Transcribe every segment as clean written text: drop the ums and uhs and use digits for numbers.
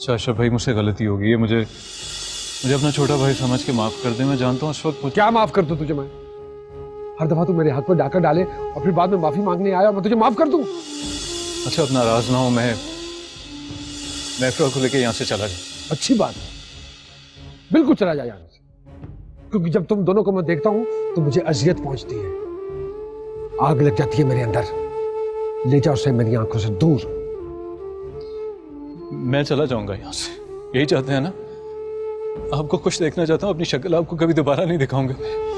अच्छा अशरफ भाई, मुझसे गलती हो गई है। मुझे मुझे अपना छोटा भाई समझ के माफ कर दे। मैं जानता हूँ उस वक्त क्या माफ कर दूं तुझे मैं? हर दफा तू मेरे हाथ पर डाका डाले और फिर बाद में माफी मांगने आया और मैं तुझे माफ कर दूं? अच्छा, अब नाराज ना हो। मैं इफ्रा को लेके यहाँ से चला जाऊँ। अच्छी बात है, बिल्कुल चला जा यहाँ से। क्योंकि जब तुम दोनों को मैं देखता हूं तो मुझे अजियत पहुंचती है, आग लग जाती है मेरे अंदर। ले जाओ उसे मेरी आंखों से दूर। मैं चला जाऊंगा यहाँ से, यही चाहते हैं ना? आपको खुश देखना चाहता हूँ, अपनी शक्ल आपको कभी दोबारा नहीं दिखाऊंगा मैं।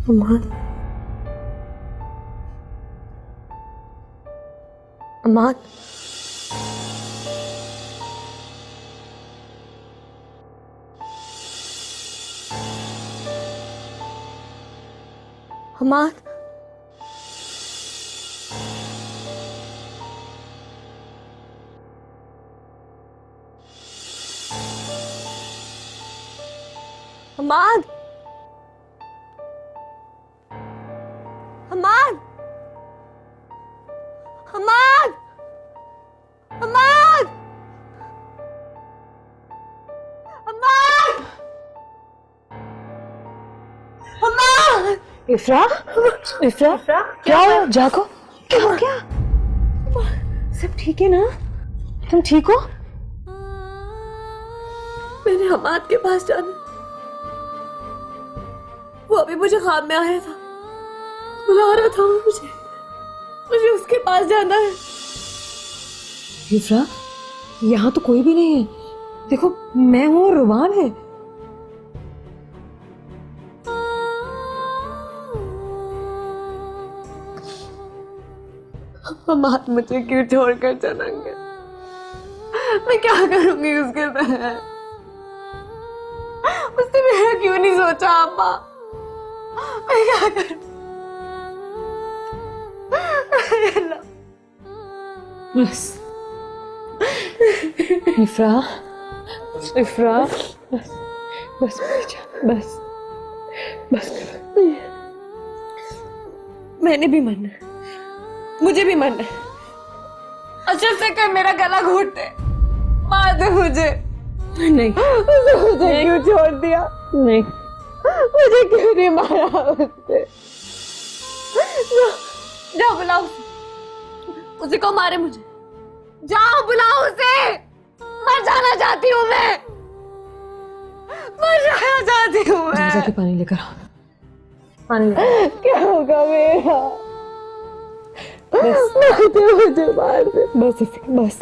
अमान, अमान, अमान, अमान, अमान, अमान, अमान, अमान, अमान। इफ्रा, इफ्रा, क्या हुआ? जागो, क्या हो गया? सब ठीक है ना? तुम ठीक हो? मैंने हमाद के पास जाना, वो अभी मुझे ख्वाब में आया था, बुला रहा था मुझे उसके पास जाना है। इफ्रा, यहाँ तो कोई भी नहीं है। देखो, मैं हूँ और रुबान है। हमाद मुझे क्यों छोड़कर चला गया? मैं क्या करूंगी उसके साथ? उसने मेरा क्यों नहीं सोचा? अम्मा, मैं क्या करूं? बस इफ्रा, इफ्रा, बस बस बस बस। मैंने भी मन है, मुझे भी मन है। अशरफ से कर मेरा गला घोट दे, मार दे मुझे। नहीं, मुझे क्यों छोड़ दिया? नहीं, मुझे क्यों नहीं मारा उसने? जाओ बुलाओ उसे, को मारे मुझे। जाओ बुलाओ उसे, मर जाना चाहती हूँ मैं, मर जाना चाहती हूँ मैं। जाके पानी लेकर आओ, पानी लेकर। क्या होगा मेरा? बस मुझे मार दे, बस बस,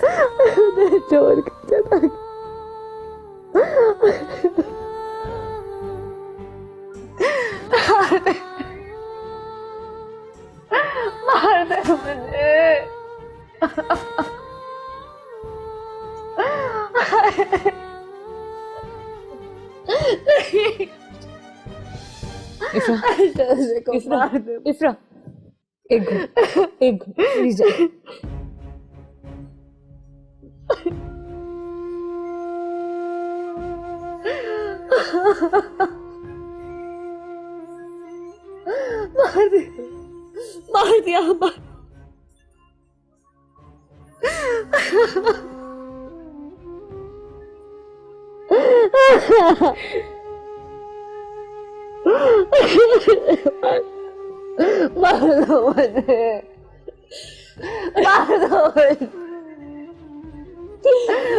मुझे छोड़ कर चला गया। मार दे मुझे। इफ्रा, इफ्रा, एक प्लीज। मार दिया, मार दिया, मार। मार दो मुझे, मार दो मुझे,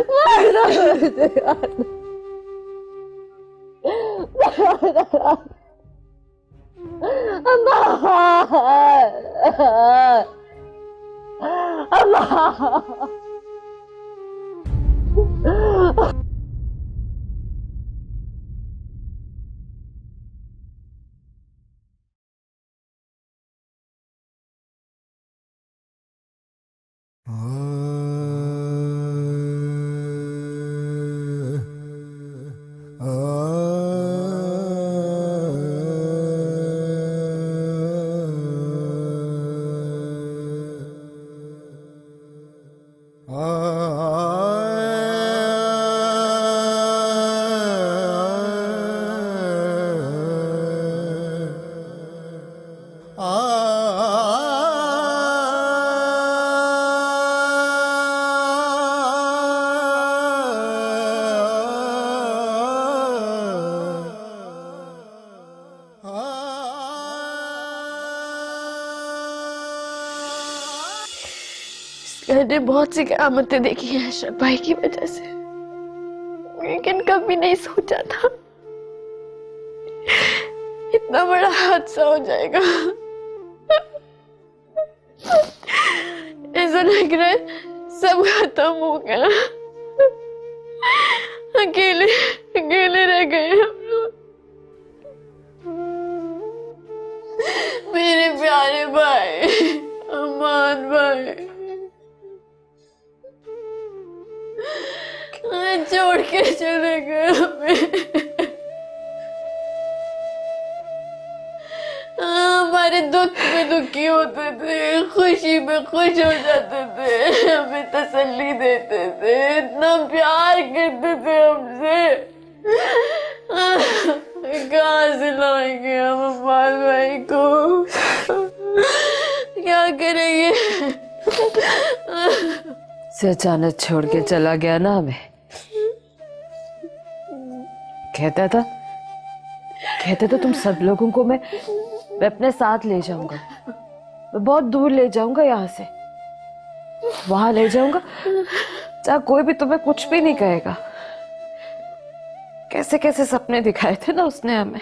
मार दो मुझे, अम्मा, अम्मा। मैंने बहुत सी करामतें देखी हैं अशरफ भाई की वजह से, लेकिन कभी नहीं सोचा था इतना बड़ा हादसा हो जाएगा। ऐसा लग रहा है सब खत्म हो गया, अकेले अकेले रह गए हम लोग। मेरे प्यारे भाई, अमान भाई छोड़ के चले गए हमें। हमारे दुख में दुखी होते थे, खुशी में खुश हो जाते थे, हमें तसल्ली देते थे, इतना प्यार करते थे हमसे। कहाँ से लाएंगे हम अम्मान भाई को, क्या करेंगे? से अचानक छोड़ के चला गया ना हमें। कहता था तुम सब लोगों को मैं अपने साथ ले जाऊंगा, मैं बहुत दूर ले जाऊंगा, यहाँ से वहां ले जाऊंगा जहाँ कोई भी तुम्हें कुछ भी नहीं कहेगा। कैसे कैसे सपने दिखाए थे ना उसने हमें,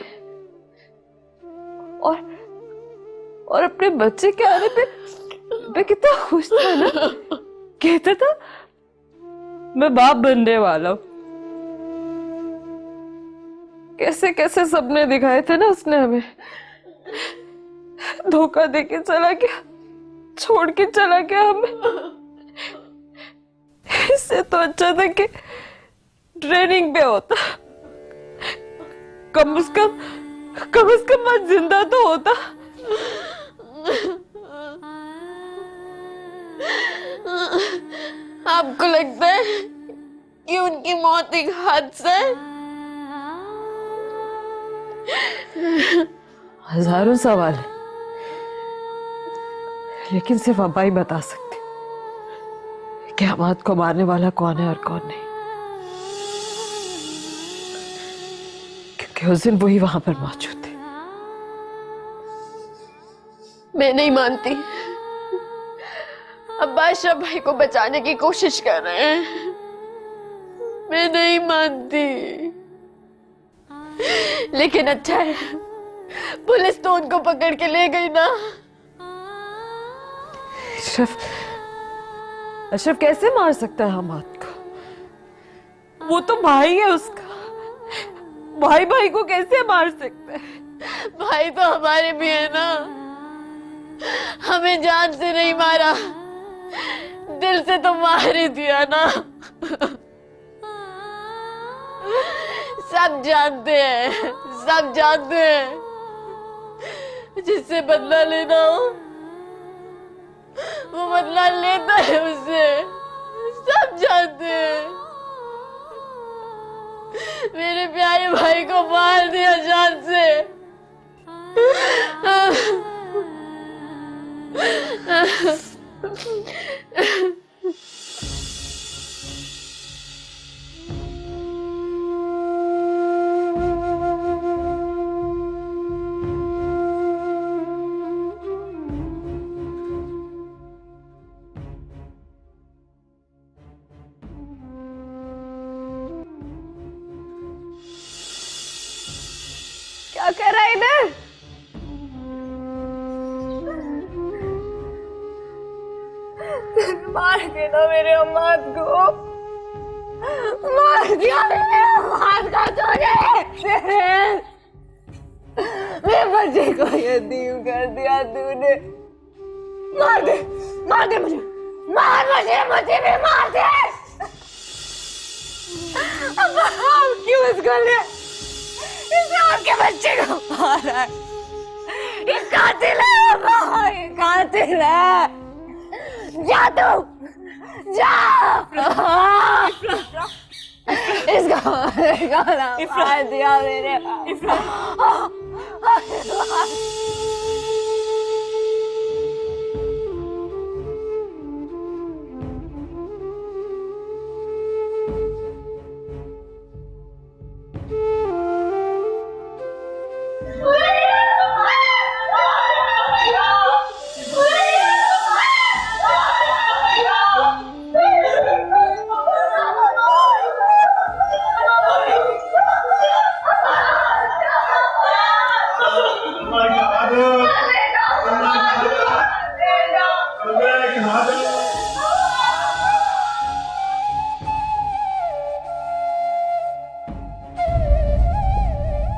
और अपने बच्चे के आने पे कितना खुश था ना। कहता था मैं बाप बनने वाला हूं। कैसे कैसे सपने दिखाए थे ना उसने हमें। धोखा देके चला गया, छोड़ के चला गया हमें। इससे तो अच्छा था कि ट्रेनिंग पे होता, कम से कम आज जिंदा तो होता। आपको लगता है कि उनकी मौत एक हादसा है? हजारों सवाल है, लेकिन सिर्फ अब्बा ही बता सकते कि अमाद को मारने वाला कौन है और कौन नहीं, क्योंकि उस दिन वही वहां पर मौजूद थे। मैं नहीं मानती। अब्बा अशरफ भाई को बचाने की कोशिश कर रहे हैं, मैं नहीं मानती। लेकिन अच्छा है, पुलिस तो उनको पकड़ के ले गई ना। अशरफ कैसे मार सकता है हमाद को? वो तो भाई है उसका, भाई भाई को कैसे मार सकता है? भाई तो हमारे भी है ना, हमें जान से नहीं मारा, दिल से तो मार ही दिया ना। सब जानते हैं, सब जानते हैं, जिससे बदला लेना हो वो बदला लेता है उससे, सब जानते हैं। मेरे प्यारे भाई को मार दिया जान से। मार देना मेरे अम्माद को, मार दिया मेरे अम्माद का तूने। मेरे बच्चे को यतीम कर दिया तूने। मार दे मुझे, मुझे भी मार दे। अम्मा क्यों इसको ले, इस आपके बच्चे को मारा है। ये कातिल है अम्मा, ये कातिल है। जा तू, जा। इसको मार दिया मेरे।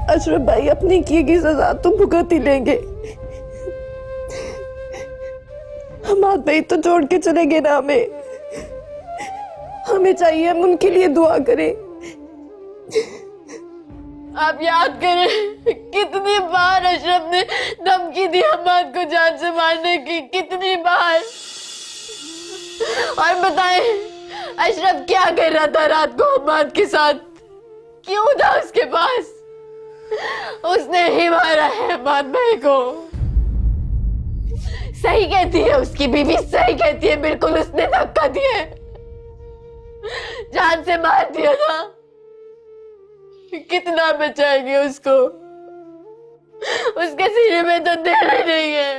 अशरफ भाई अपनी की गई सजा तो भुगत ही लेंगे। हमाद भाई तो छोड़ के चले गए ना हमें चाहिए हम उनके लिए दुआ करें। आप याद करें कितनी बार अशरफ ने धमकी दी हमाद को जान से मारने की, कितनी बार। और बताएं अशरफ क्या कर रहा था रात को हमाद के साथ, क्यों था उसके पास? उसने ही मारा है हमाद भाई को। सही कहती है उसकी बीवी, सही कहती है, बिल्कुल उसने धक्का दिया, जान से मार दिया था। कितना बचाएंगे उसको, उसके सीने में तो दिल ही नहीं है।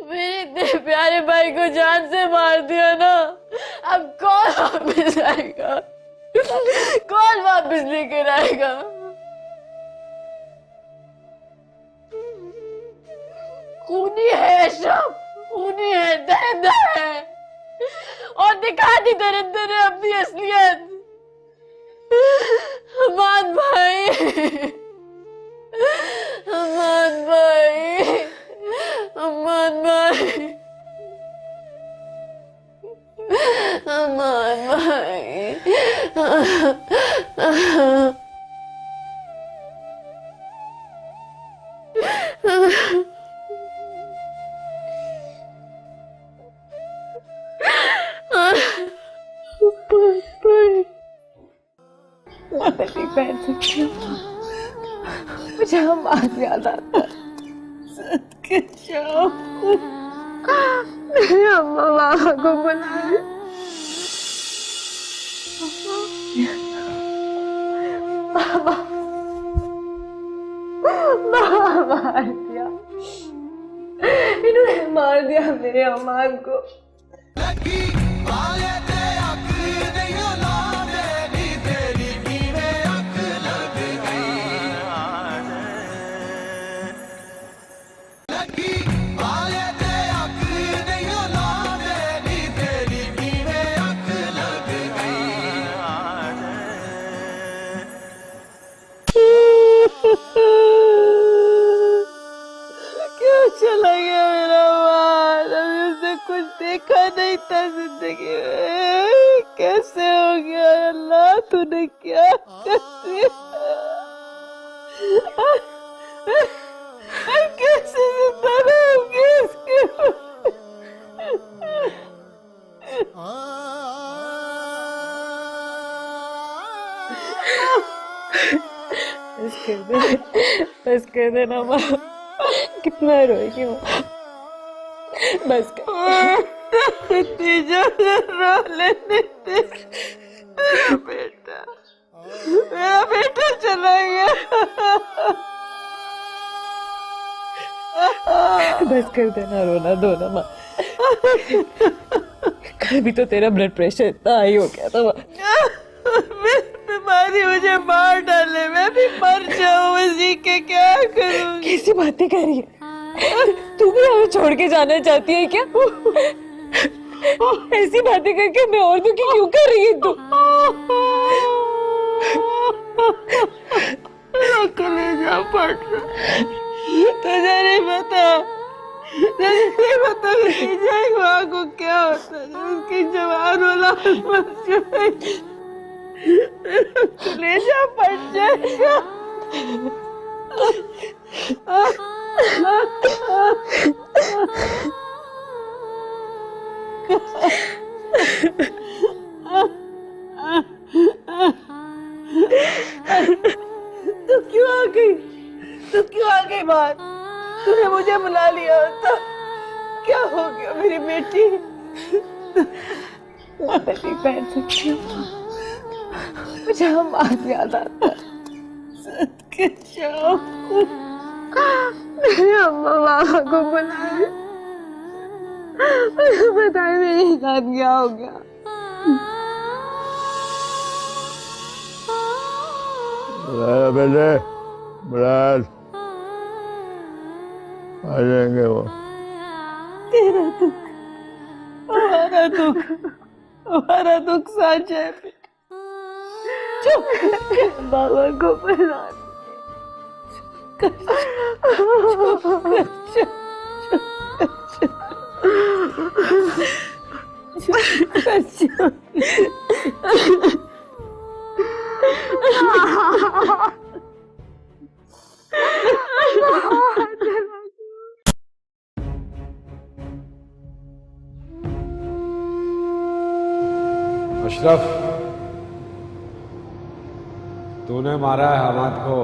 मेरे इतने प्यारे भाई को जान से मार दिया ना, अब कौन वापस आएगा, कौन वापस लेकर आएगा? खूनी है अशरफ, खूनी है, दरिंदा है, और दिखा दी दरिंदे ने अपनी असलियत। हमाद भाई, हमाद भाई, हमाद भाई, हमाद भाई। मैं नहीं बैठ सकती, मुझे हम बात याद आता। सदके जाओ, मेरे अम्मा बाबा को बुला ले। बाबा मार दिया, इन्होंने मार दिया मेरे अम्मा को। क्यों चला गया मेरा माल? अभी उसने कुछ देखा नहीं था जिंदगी में। कैसे हो गया अल्लाह, तूने क्या कर दिया? कैसे जिंदा रहोगे इसके? बस कर देना माँ, कितना रोएगी माँ, बस कर। रो लेने दे, मेरा बेटा चला गया। बस कर देना, रोना धोना माँ। कल भी तो तेरा ब्लड प्रेशर इतना हाई हो गया था माँ। बीमारी मुझे मार डाले, मैं भी मर जाऊं, जी के क्या करूं? कैसी बातें कर रही है? तू भी हमें छोड़ के जाना चाहती है क्या? ऐसी बातें करके मैं और दुखी क्यों कर रही है तू? कलेजा फट रहा। तुझे नहीं पता मेरी माँ को क्या होता है उसकी जवान औलाद मर जाए, कलेजा फट जाएगा। तू क्यों आ गई? तू क्यों आ गई बाहर? तूने मुझे बुला लिया होता। क्या हो गया मेरी बेटी? मैं नहीं बैठ सकती, मुझे हम बात याद आता है। सदके जाओ, मेरी अम्मा बाबा को बुला रही। बताए मेरे साथ क्या हो गया? बेटे बरात आ जाएंगे वो। तेरा दुख हमारा दुख, हमारा दुख सच है। चुप, बाबा को बुला अशरफ, तूने मारा है हमाद को,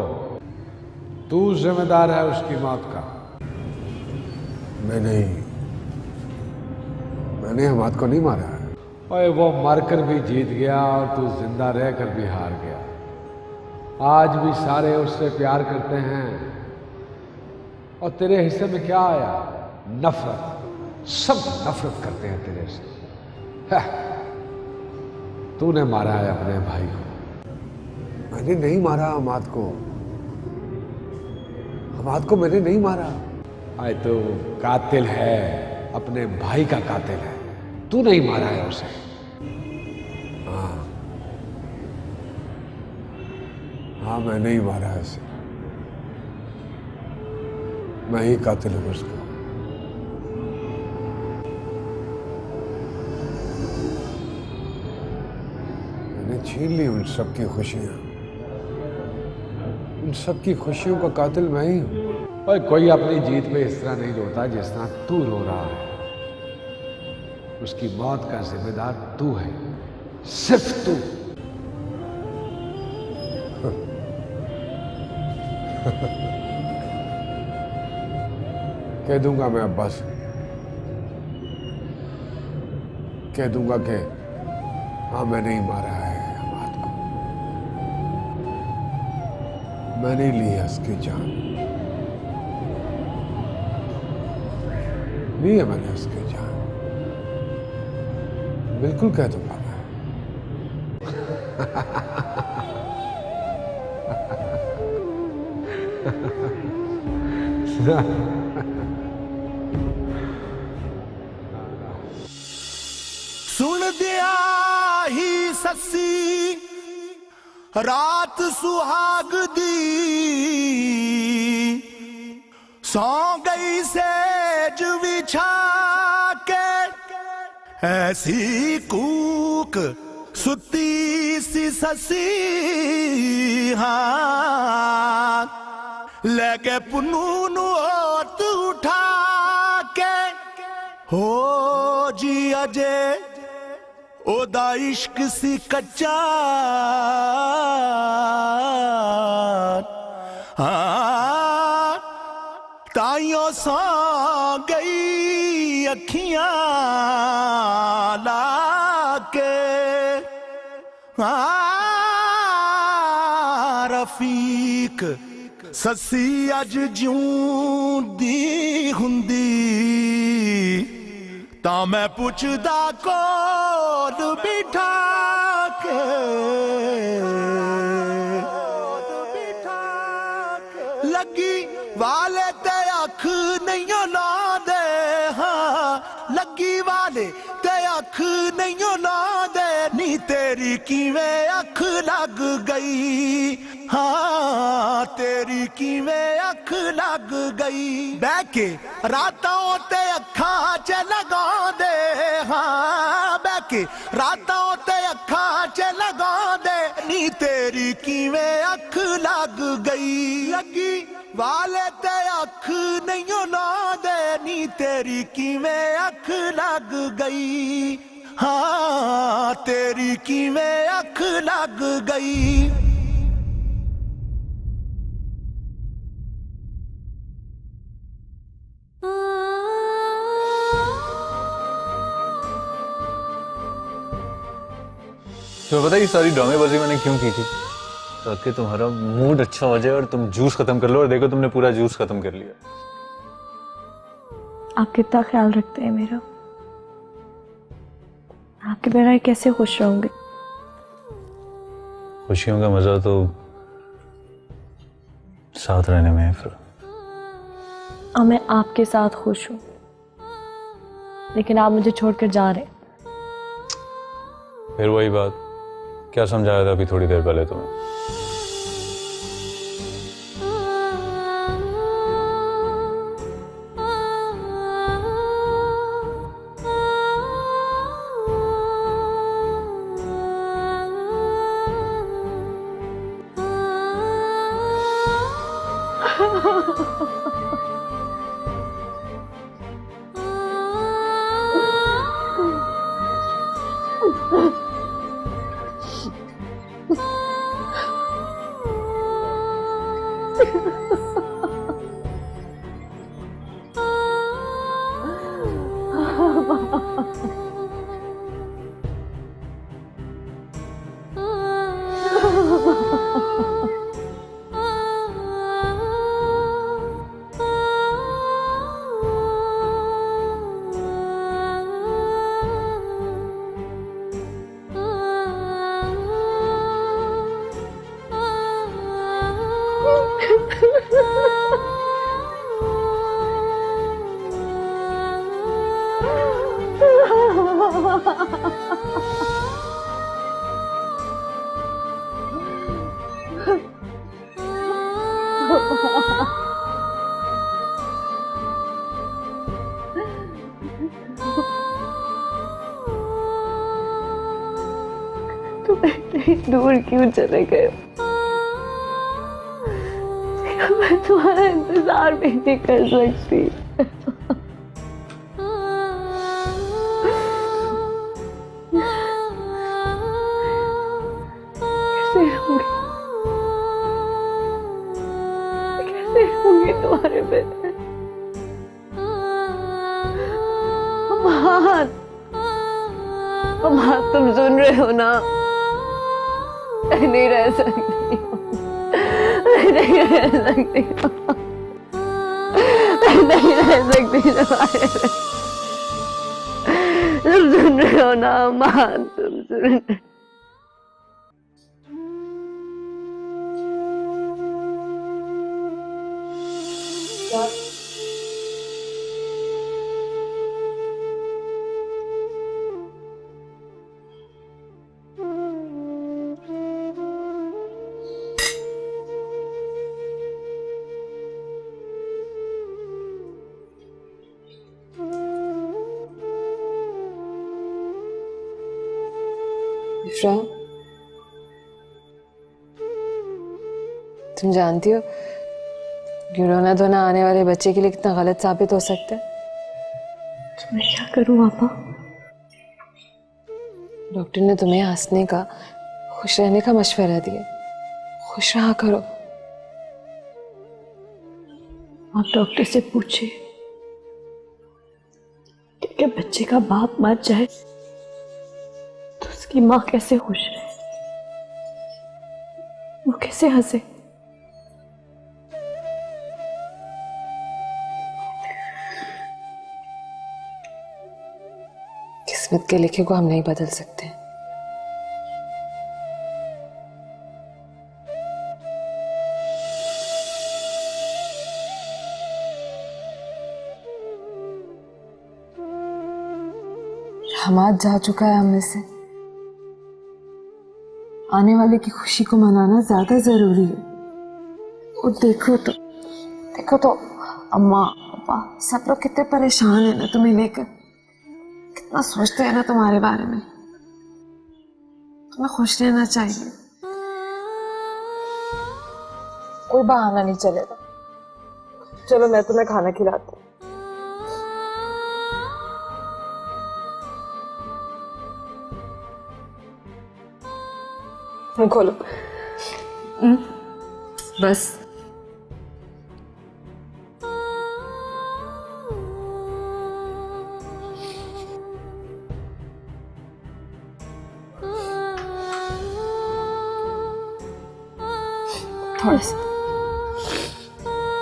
तू जिम्मेदार है उसकी मौत का। मैंने हमाद को नहीं मारा है। ओए वो मरकर भी जीत गया और तू जिंदा रहकर भी हार गया। आज भी सारे उससे प्यार करते हैं और तेरे हिस्से में क्या आया? नफरत। सब नफरत करते हैं तेरे से। तूने मारा है अपने भाई को। मैंने नहीं मारा हमाद को। हमाद को मैंने नहीं मारा। आए तो कातिल है, अपने भाई का कातिल है। तू नहीं मारा है उसे। हाँ मैंने ही मारा है उसे। मैं ही कातिल हूं उसका। मैंने छीन ली उन सबकी खुशियां। उन सबकी खुशियों का कातिल मैं ही हूं। और कोई अपनी जीत पे इस तरह नहीं रोता जिस तरह तू रो रहा है। उसकी मौत का जिम्मेदार तू है, सिर्फ तू। कह दूंगा मैं अब्बास, कह दूंगा कि हाँ मैंने ही मारा है हमाद को। मैंने ली है उसकी जान, ली है मैंने उसकी जान। बिल्कुल कह दूंगा मैं। सुन दिया ही ससी रात सुहाग दी, सौ गई सेज बिछा के ऐसी कूक सुती सी ससी। हाँ लेके पुनून ओत उठा के हो जी अजे ओदा इश्क सी कच्चा। हाँ ताइयों सौ गई अखियां लाके। हाँ रफीक ससी अज ज्यों दी हुंदी ता मैं पुछदा कोल बिठा के। लगी वाले ते अख नहीं किवें अख लग गई, हाँ तेरी किवें अख लग गई। बह के रातों ते अखां च लगा दे, हाँ बह के रातों ते अखां च लगा दे, नी तेरी किवें अख लग गई। लगी वाले ते अख नहीं ला दे, नी तेरी किवें अख लग गई, हाँ तेरी किवें अख लग गई। तो पता है ये सारी ड्रामेबाजी मैंने क्यों की थी? ताकि तुम्हारा मूड अच्छा हो जाए और तुम जूस खत्म कर लो, और देखो तुमने पूरा जूस खत्म कर लिया। आप कितना ख्याल रखते हैं मेरा? आपके बगैर कैसे खुश रहूंगी? खुशियों का मजा तो साथ रहने में है फिर। अब मैं आपके साथ खुश हूं, लेकिन आप मुझे छोड़कर जा रहे हैं। फिर वही बात, क्या समझाया था अभी थोड़ी देर पहले तुम्हें? तुम इतनी दूर क्यों चले गए? मैं तुम्हारा इंतजार भी नहीं कर सकती। कैसे रहूंगी? कैसे रहूंगी तुम्हारे बिना? अम्मा, तुम सुन रहे हो ना? मैं नहीं रह सकती, मैं नहीं रह सकती, मैं नहीं रह सकती तुम्हारे बिना। तुम सुन रहे हो ना अम्मा? तुम सुन रहे? इफ्रा, तुम जानती हो कि रोना धोना आने वाले बच्चे के लिए कितना गलत साबित हो सकता है? तो मैं क्या करूं पापा? डॉक्टर ने तुम्हें हंसने का, खुश रहने का मशवरा दिया। खुश रहा करो। आप डॉक्टर से पूछिए कि बच्चे का बाप मर जाए तो उसकी माँ कैसे खुश रहे, वो कैसे हंसे। किस्मत के लिखे को हम नहीं बदल सकते। हमाद जा चुका है हमें से, आने वाले की खुशी को मनाना ज्यादा जरूरी है। और देखो तो अम्मा पापा सब लोग कितने परेशान है ना तुम्हें लेकर, कितना सोचते हैं ना तुम्हारे बारे में। तुम्हें खुश रहना चाहिए, कोई बहाना नहीं चलेगा। चलो मैं तुम्हें खाना खिलाती हूँ। खोलो। बस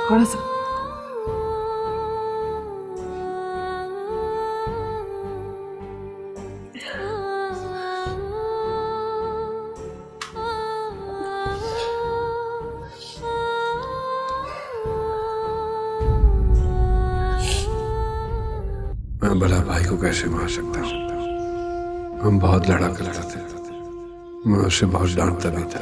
थोड़ा सा मैं बड़ा भाई को कैसे मार सकता हूँ? हम बहुत लड़ा करते थे, मैं उसे बहुत डांटता भी था।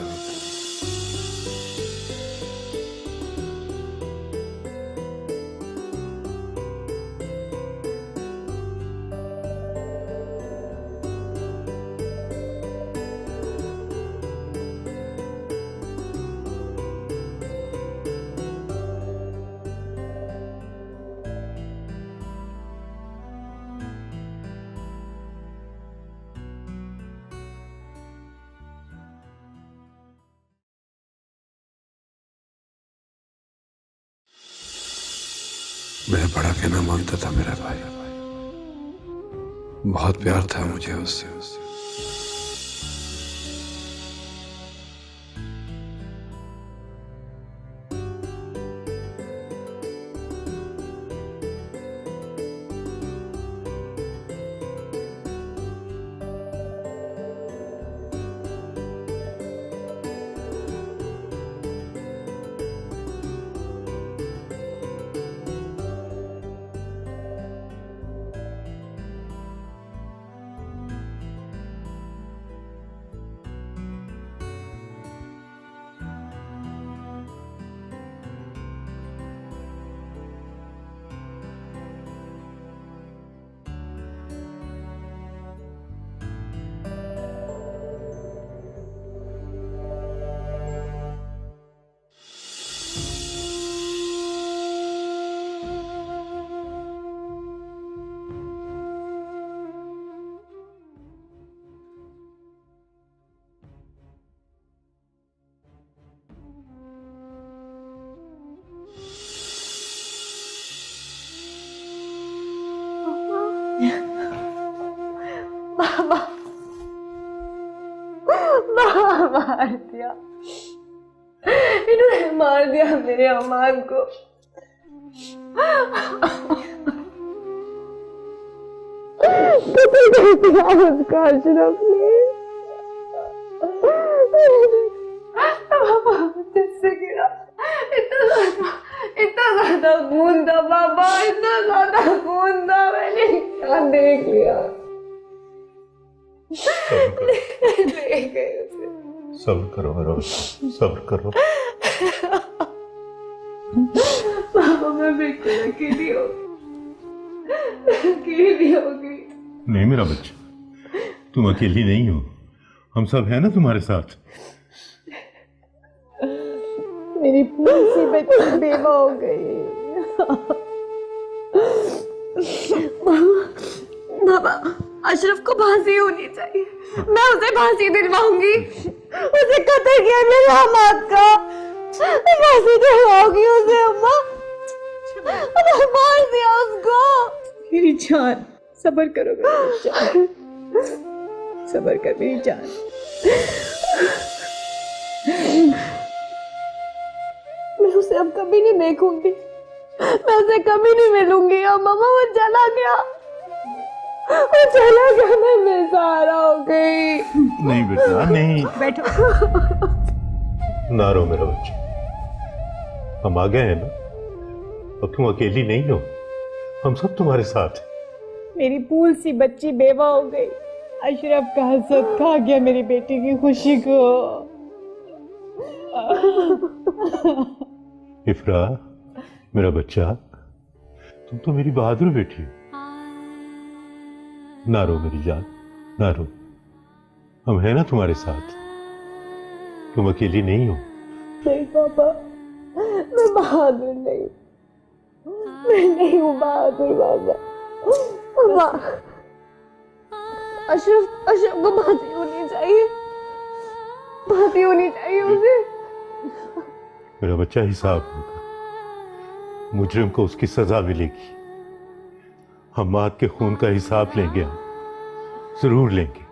मैं बड़ा कहना मानता था मेरा भाई, बहुत प्यार था मुझे उससे। मार दिया, इन्होंने मार दिया मेरे अमान को। कितनी गलती उसका अशरफ ने। जिससे गिरा इतना ज्यादा खून था बाबा, इतना ज्यादा खून था, मैंने क्या देख लिया। ले गए उसे। सब्र करो मेरा बच्चा, सब्र करो। बाबा मैं बिल्कुल अकेली होगी। नहीं मेरा बच्चा, तुम अकेली नहीं हो, हम सब हैं ना तुम्हारे साथ। मेरी पूरी बच्ची बेवा हो गई। बाबा अशरफ को फांसी होनी चाहिए, मैं उसे फांसी दिलवाऊंगी। उसे कत्ल किया मेरे अम्मा का, फांसी दिलवाऊंगी उसे। अम्मा मार दिया उसको। मेरी जान सब्र करो मेरी जान, सब्र कर मेरी जान। मैं उसे अब कभी नहीं देखूंगी, मैं उसे कभी नहीं मिलूंगी। अम्मा वो चला गया, मैं बेसहारा हो गई। नहीं बेटा नहीं, बैठो। ना रो मेरा बच्चा, हम आ गए हैं ना, और तुम अकेली नहीं हो, हम सब तुम्हारे साथ हैं। मेरी फूल सी बच्ची बेवा हो गई, अशरफ का हसद खा गया मेरी बेटी की खुशी को। इफ्रा, मेरा बच्चा, तुम तो मेरी बहादुर बेटी हो। ना रो मेरी जान, ना रो। हम हैं ना तुम्हारे साथ, तुम अकेली नहीं हो। नहीं पापा, मैं बहादुर नहीं, मैं नहीं हूँ बहादुर बाबा। पापा, अशरफ को फांसी होनी चाहिए, फांसी होनी चाहिए उसे। मेरा बच्चा, हिसाब होगा, मुजरिम को उसकी सजा मिलेगी। हम माँ के खून का हिसाब लेंगे, हम जरूर लेंगे।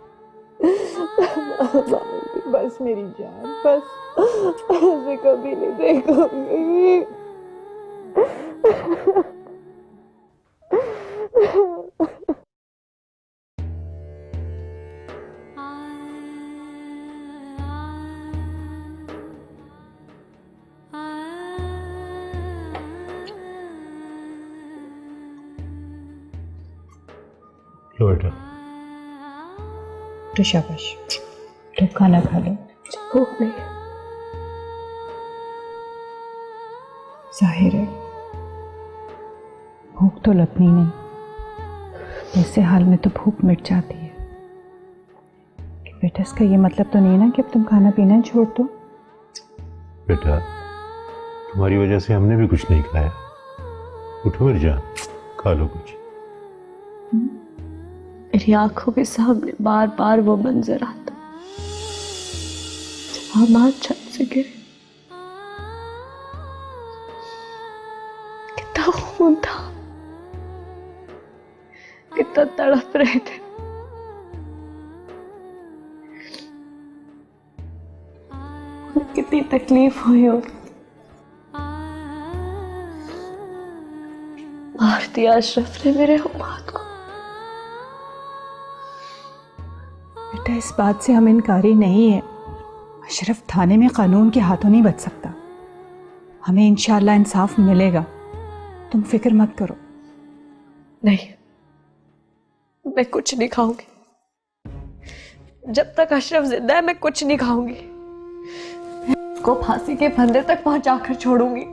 बस मेरी जान, बस ऐसे कभी नहीं देखूंगी। लो बेटा, तो शाबाश, तो खाना खा लो। भूख नहीं। जाहिर है भूख तो लगनी नहीं, ऐसे हाल में तो भूख मिट जाती है। कि बेटा, इसका ये मतलब तो नहीं ना कि अब तुम खाना पीना ही छोड़ दो। बेटा, तुम्हारी वजह से हमने भी कुछ नहीं खाया। उठो मेरी जान, खा लो कुछ। मेरी आंखों के सामने बार बार वो मंजर आता, जब हम छत से गिरे, कितना खून था, कितना तड़प रहे थे। कितनी तकलीफ हुई होगी। मार दिया अशरफ ने मेरे हुमाद को। बेटा, इस बात से हम इनकारी नहीं है। अशरफ थाने में कानून के हाथों नहीं बच सकता। हमें इंशाल्लाह इंसाफ मिलेगा, तुम फिक्र मत करो। नहीं, मैं कुछ नहीं खाऊंगी। जब तक अशरफ जिंदा है मैं कुछ नहीं खाऊंगी। उसको फांसी के फंदे तक पहुंचाकर छोड़ूंगी।